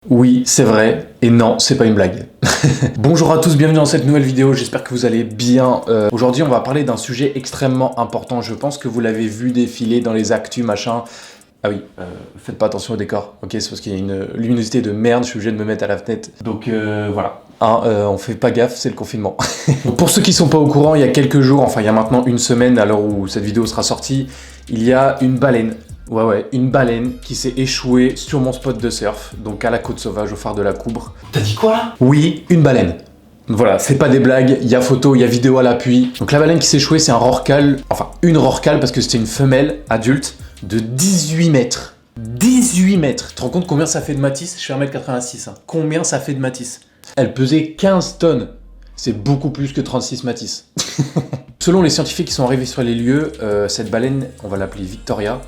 Oui, c'est vrai, et non, c'est pas une blague. Bonjour à tous, bienvenue dans cette nouvelle vidéo, j'espère que vous allez bien. Aujourd'hui, on va parler d'un sujet extrêmement important, je pense que vous l'avez vu défiler dans les actus, machin. Ah oui, faites pas attention au décor, ok, c'est parce qu'il y a une luminosité de merde, je suis obligé de me mettre à la fenêtre. Donc voilà, on fait pas gaffe, c'est le confinement. Donc, pour ceux qui sont pas au courant, il y a quelques jours, enfin il y a maintenant une semaine à l'heure où cette vidéo sera sortie, il y a une baleine. Ouais, une baleine qui s'est échouée sur mon spot de surf, donc à la Côte Sauvage, au phare de la Coubre. T'as dit quoi là? Oui, une baleine. Voilà, c'est pas des blagues, il y a photo, il y a vidéo à l'appui. Donc la baleine qui s'est échouée, c'est un rorqual, enfin une rorqual parce que c'était une femelle adulte de 18 mètres. 18 mètres. Tu te rends compte combien ça fait de Matisse? Je fais 1m86. Hein. Combien ça fait de Matisse? Elle pesait 15 tonnes. C'est beaucoup plus que 36 Matisse. Selon les scientifiques qui sont arrivés sur les lieux, cette baleine, on va l'appeler Victoria.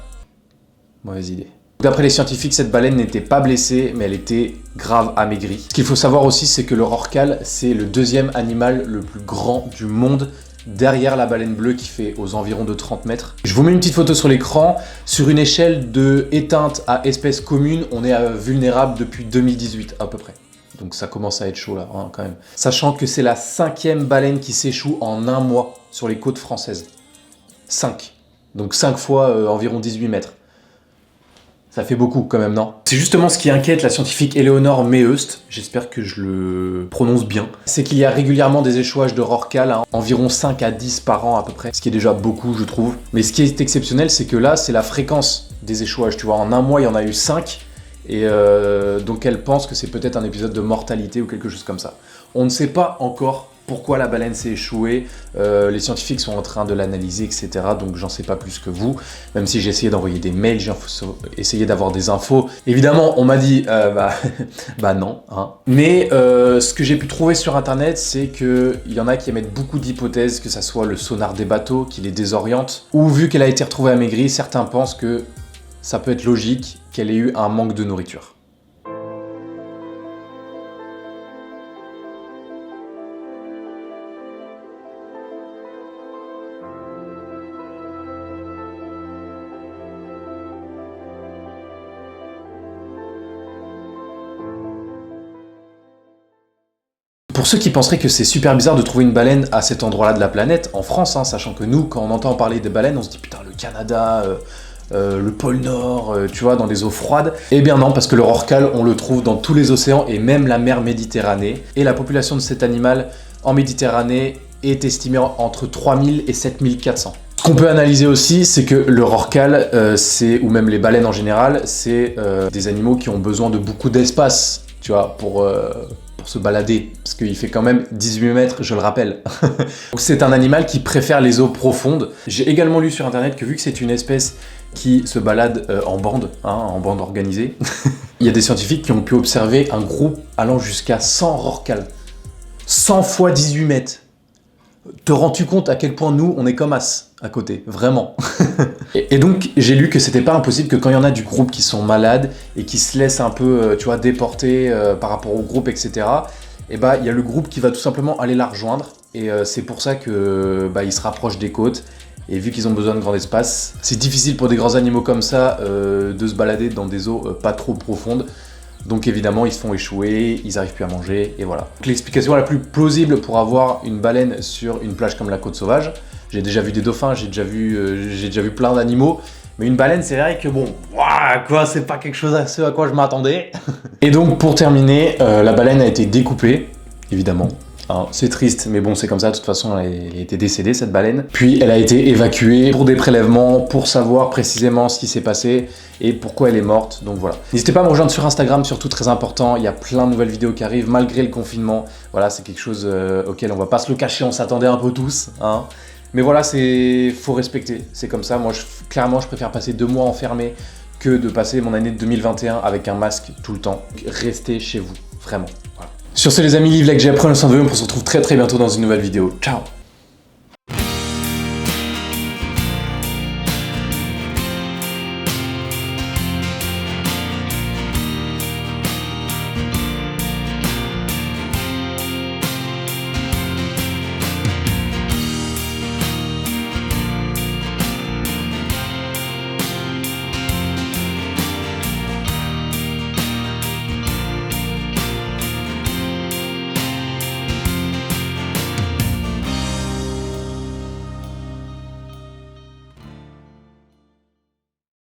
Mauvaise idée. D'après les scientifiques, cette baleine n'était pas blessée, mais elle était grave amaigrie. Ce qu'il faut savoir aussi, c'est que le rorqual, c'est le deuxième animal le plus grand du monde, derrière la baleine bleue qui fait aux environs de 30 mètres. Je vous mets une petite photo sur l'écran. Sur une échelle de éteinte à espèce commune, on est vulnérable depuis 2018 à peu près. Donc ça commence à être chaud là, hein, quand même. Sachant que c'est la 5e baleine qui s'échoue en un mois sur les côtes françaises. 5. Donc 5 fois environ 18 mètres. Ça fait beaucoup quand même, non? C'est justement ce qui inquiète la scientifique Eleonore Meheust, j'espère que je le prononce bien. C'est qu'il y a régulièrement des échouages de rorqual, hein, environ 5 à 10 par an à peu près, ce qui est déjà beaucoup je trouve. Mais ce qui est exceptionnel, c'est que là, c'est la fréquence des échouages, tu vois, en un mois il y en a eu 5, et donc elle pense que c'est peut-être un épisode de mortalité ou quelque chose comme ça. On ne sait pas encore pourquoi la baleine s'est échouée, les scientifiques sont en train de l'analyser, etc. Donc j'en sais pas plus que vous, même si j'ai essayé d'envoyer des mails, j'ai essayé d'avoir des infos. Évidemment, on m'a dit, bah non. Hein. Mais ce que j'ai pu trouver sur internet, c'est qu'il y en a qui émettent beaucoup d'hypothèses, que ça soit le sonar des bateaux qui les désoriente, ou vu qu'elle a été retrouvée amaigrie, certains pensent que ça peut être logique qu'elle ait eu un manque de nourriture. Pour ceux qui penseraient que c'est super bizarre de trouver une baleine à cet endroit-là de la planète, en France, hein, sachant que nous, quand on entend parler des baleines, on se dit putain, le Canada, le pôle Nord, tu vois, dans les eaux froides. Eh bien non, parce que le rorqual, on le trouve dans tous les océans et même la mer Méditerranée. Et la population de cet animal en Méditerranée est estimée entre 3000 et 7400. Ce qu'on peut analyser aussi, c'est que le rorqual, ou même les baleines en général, c'est des animaux qui ont besoin de beaucoup d'espace, tu vois, pour se balader, parce qu'il fait quand même 18 mètres, je le rappelle. Donc c'est un animal qui préfère les eaux profondes. J'ai également lu sur internet que vu que c'est une espèce qui se balade en bande, hein, en bande organisée, il y a des scientifiques qui ont pu observer un groupe allant jusqu'à 100 rorquals. 100 fois 18 mètres. Te rends-tu compte à quel point nous, on est comme as à côté, vraiment. Et donc, j'ai lu que c'était pas impossible que quand il y en a du groupe qui sont malades et qui se laissent un peu, tu vois, déporter par rapport au groupe, etc., et bah, il y a le groupe qui va tout simplement aller la rejoindre. Et c'est pour ça que ils se rapprochent des côtes. Et vu qu'ils ont besoin de grand espace, c'est difficile pour des grands animaux comme ça de se balader dans des eaux pas trop profondes. Donc évidemment, ils se font échouer, ils n'arrivent plus à manger, et voilà. L'explication la plus plausible pour avoir une baleine sur une plage comme la Côte Sauvage, j'ai déjà vu des dauphins, j'ai déjà vu plein d'animaux, mais une baleine, c'est vrai que bon, quoi, c'est pas quelque chose à ce à quoi je m'attendais. Et donc pour terminer, la baleine a été découpée, évidemment. Hein, c'est triste, mais bon, c'est comme ça, de toute façon, elle était décédée, cette baleine. Puis elle a été évacuée pour des prélèvements, pour savoir précisément ce qui s'est passé et pourquoi elle est morte, donc voilà. N'hésitez pas à me rejoindre sur Instagram, surtout très important, il y a plein de nouvelles vidéos qui arrivent, malgré le confinement. Voilà, c'est quelque chose auquel on va pas se le cacher, on s'attendait un peu tous, hein. Mais voilà, faut respecter, c'est comme ça. Moi, clairement, je préfère passer 2 mois enfermé que de passer mon année de 2021 avec un masque tout le temps. Restez chez vous, vraiment. Voilà. Sur ce les amis, live, like, j'ai appris un instant de on se retrouve très bientôt dans une nouvelle vidéo. Ciao!